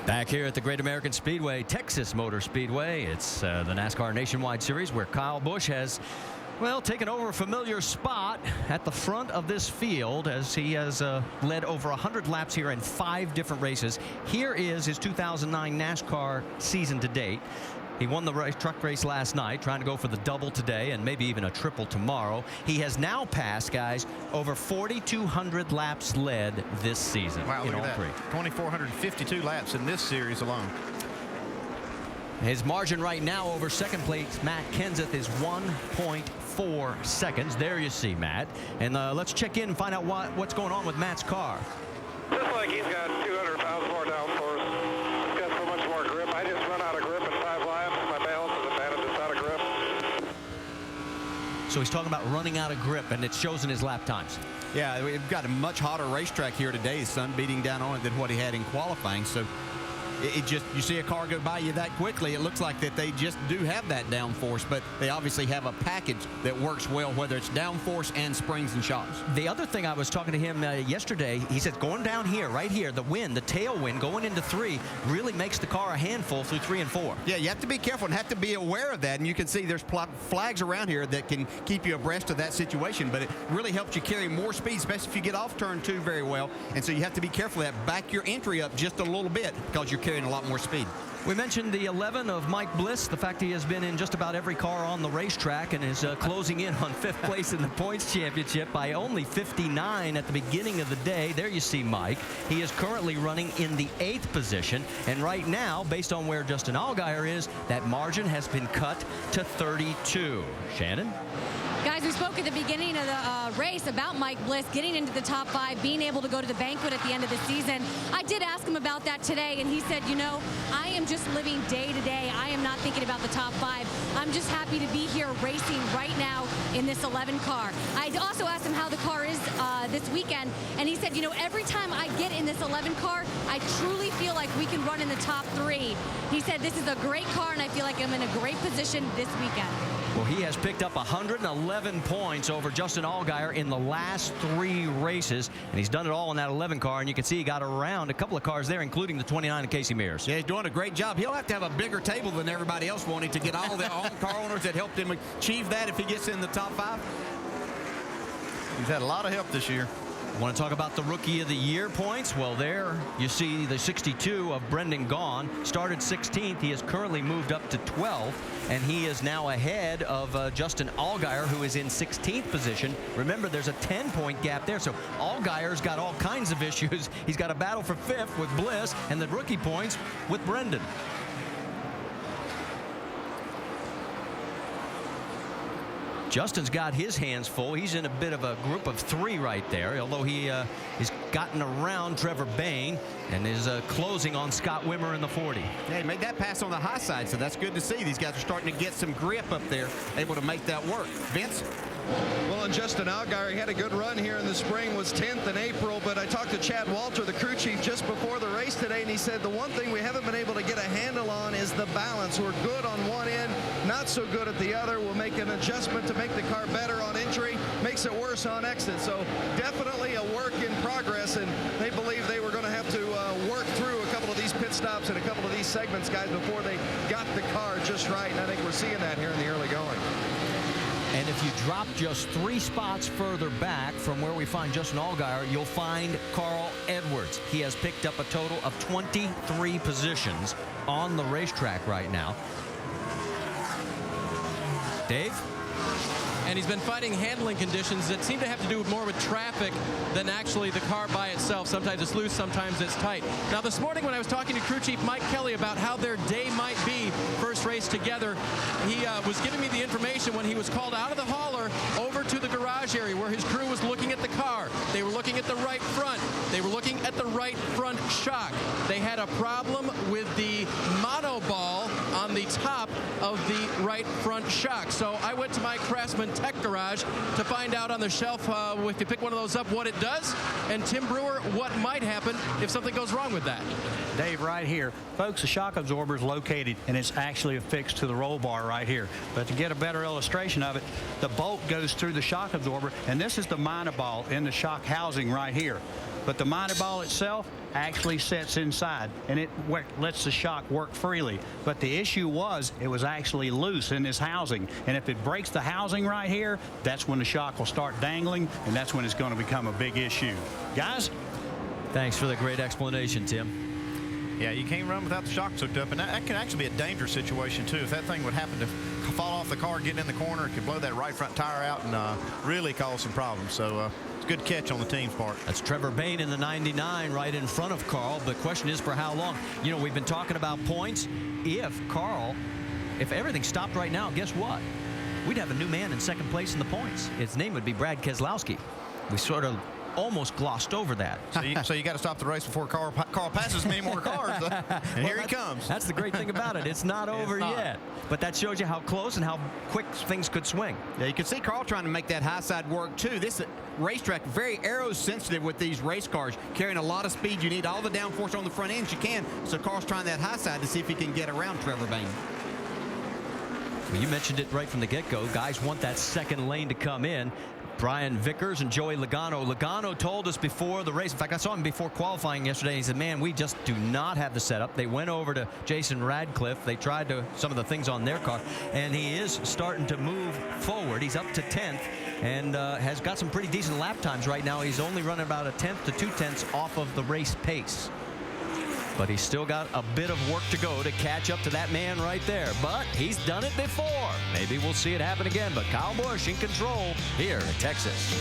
Back here at the Great American Speedway, Texas Motor Speedway. It's the NASCAR Nationwide Series where Kyle Busch has, well, taken over a familiar spot at the front of this field as he has led over 100 laps here in 5 different races. Here is his 2009 NASCAR season to date. He won the truck race last night, trying to go for the double today and maybe even a triple tomorrow. He has now passed, guys, over 4,200 laps led this season. Wow, in look all at that. 2,452 laps in this series alone. His margin right now over second place Matt Kenseth is 1.4 seconds. There you see Matt. And let's check in and find out what's going on with Matt's car. Looks like he's got 200 pounds more downforce. He's got so much more grip. I just run out of grip in 5 laps. My balance is advantage is out of grip. So he's talking about running out of grip, and it shows in his lap times. Yeah, we've got a much hotter racetrack here today. The sun beating down on it than what he had in qualifying. So it just, you see a car go by you that quickly, it looks like that they just do have that downforce, but they obviously have a package that works well, whether it's downforce and springs and shocks. The other thing, I was talking to him yesterday, he said going down here, right here, the wind, the tailwind going into 3 really makes the car a handful through 3 and 4. Yeah, you have to be careful and have to be aware of that, and you can see there's flags around here that can keep you abreast of that situation, but it really helps you carry more speed, especially if you get off turn 2 very well, and so you have to be careful of that. Back your entry up just a little bit because you're carrying a lot more speed. We mentioned the 11 of Mike Bliss, the fact he has been in just about every car on the racetrack and is closing in on 5th place in the points championship by only 59 at the beginning of the day. There you see Mike. He is currently running in the 8th position, and right now, based on where Justin Allgaier is, that margin has been cut to 32. Shannon? Guys, we spoke at the beginning of the race about Mike Bliss getting into the top 5, being able to go to the banquet at the end of the season. I did ask him about that today, and he said, you know, I am just living day to day. I am not thinking about the top 5. I'm just happy to be here racing right now in this 11 car. I also asked him how the car is this weekend, and he said, you know, every time I get in this 11 car, I truly feel like we can run in the top 3. He said, this is a great car, and I feel like I'm in a great position this weekend. Well, he has picked up 111 points over Justin Allgaier in the last 3 races, and he's done it all in that 11 car, and you can see he got around a couple of cars there, including the 29 of Casey Mears. Yeah, he's doing a great job. He'll have to have a bigger table than everybody else wanting to get all the car owners that helped him achieve that if he gets in the top 5. He's had a lot of help this year. Want to talk about the Rookie of the Year points? Well, there you see the 62 of Brendan Gaughan. Started 16th. He has currently moved up to 12th, and he is now ahead of Justin Allgaier, who is in 16th position. Remember, there's a 10-point gap there, so Allgaier's got all kinds of issues. He's got a battle for 5th with Bliss, and the rookie points with Brendan. Justin's got his hands full. He's in a bit of a group of 3 right there, although he has gotten around Trevor Bayne and is closing on Scott Wimmer in the 40. Yeah, he made that pass on the high side, so that's good to see. These guys are starting to get some grip up there, able to make that work. Vince? Well, and Justin Allgaier, he had a good run here in the spring, was 10th in April, but I talked to Chad Walter, the crew chief, just before the race today, and he said the one thing we haven't been able to get a handle on is the balance. We're good on one end, not so good at the other. We'll make an adjustment to make the car better on entry, makes it worse on exit. So definitely a work in progress, and they believe they were going to have to work through a couple of these pit stops and a couple of these segments, guys, before they got the car just right, and I think we're seeing that here in the early going. And if you drop just 3 spots further back from where we find Justin Allgaier, you'll find Carl Edwards. He has picked up a total of 23 positions on the racetrack right now. Dave? And he's been fighting handling conditions that seem to have to do more with traffic than actually the car by itself. Sometimes it's loose, sometimes it's tight. Now, this morning when I was talking to crew chief Mike Kelly about how their day might be first race together, he was giving me the information when he was called out of the hauler over to the garage area where his crew was looking at the car. They were looking at the right front. They were looking at the right front shock. They had a problem with the monoball on the top of the right front shock. So I went to my Craftsman Tech Garage to find out on the shelf if you pick one of those up what it does, and Tim Brewer what might happen if something goes wrong with that. Dave, right here. Folks, the shock absorber is located and it's actually affixed to the roll bar right here. But to get a better illustration of it, the bolt goes through the shock absorber, and this is the monoball in the shock housing right here. but the miter ball itself actually sits inside, and it lets the shock work freely. But the issue was it was actually loose in this housing, and if it breaks the housing right here, that's when the shock will start dangling, and that's when it's going to become a big issue. Guys? Thanks for the great explanation, Tim. Yeah, you can't run without the shocks hooked up, and that can actually be a dangerous situation, too. If that thing would happen to fall off the car, getting in the corner, it could blow that right front tire out and really cause some problems. So it's a good catch on the team's part. That's Trevor Bayne in the 99 right in front of Carl. The question is for how long? You know, we've been talking about points. If everything stopped right now, guess what? We'd have a new man in second place in the points. His name would be Brad Keselowski. We sort of almost glossed over that. So you got to stop the race before Carl passes many more cars. And here he comes. That's the great thing about it. It's not over yet. But that shows you how close and how quick things could swing. Yeah, you can see Carl trying to make that high side work too. This racetrack very aero sensitive with these race cars, carrying a lot of speed. You need all the downforce on the front ends you can. So Carl's trying that high side to see if he can get around Trevor Bayne. Well, you mentioned it right from the get-go. Guys want that second lane to come in. Brian Vickers and Joey Logano. Logano told us before the race, in fact, I saw him before qualifying yesterday. He said, man, we just do not have the setup. They went over to Jason Radcliffe. They tried some of the things on their car, and he is starting to move forward. He's up to 10th and has got some pretty decent lap times right now. He's only running about 1/10 to 2/10 off of the race pace. But he's still got a bit of work to go to catch up to that man right there. But he's done it before. Maybe we'll see it happen again. But Kyle Busch in control here at Texas.